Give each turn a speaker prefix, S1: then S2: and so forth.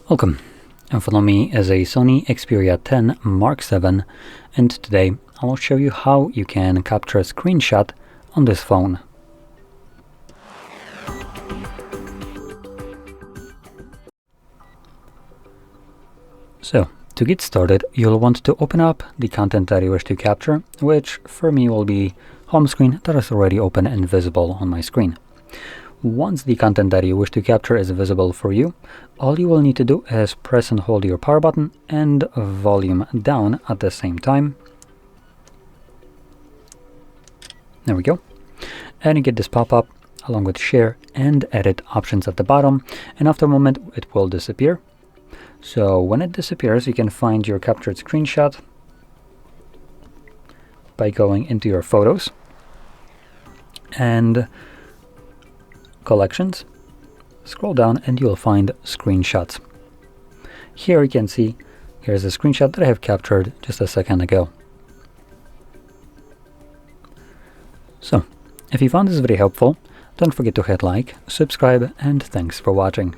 S1: Welcome. In front of me is a SONY Xperia 10 Mark VII, and today I will show you how you can capture a screenshot on this phone. So, to get started, you'll want to open up the content that you wish to capture, which for me will be home screen that is already open and visible on my screen. Once the content that you wish to capture is visible for you, all you will need to do is press and hold your power button and volume down at the same time. There we go. And you get this pop-up along with share and edit options at the bottom, and after a moment it will disappear. So when it disappears, you can find your captured screenshot by going into your photos and collections, scroll down and you'll find screenshots. Here you can see here's a screenshot that I have captured just a second ago. So if you found this video helpful, don't forget to hit like, subscribe, and thanks for watching.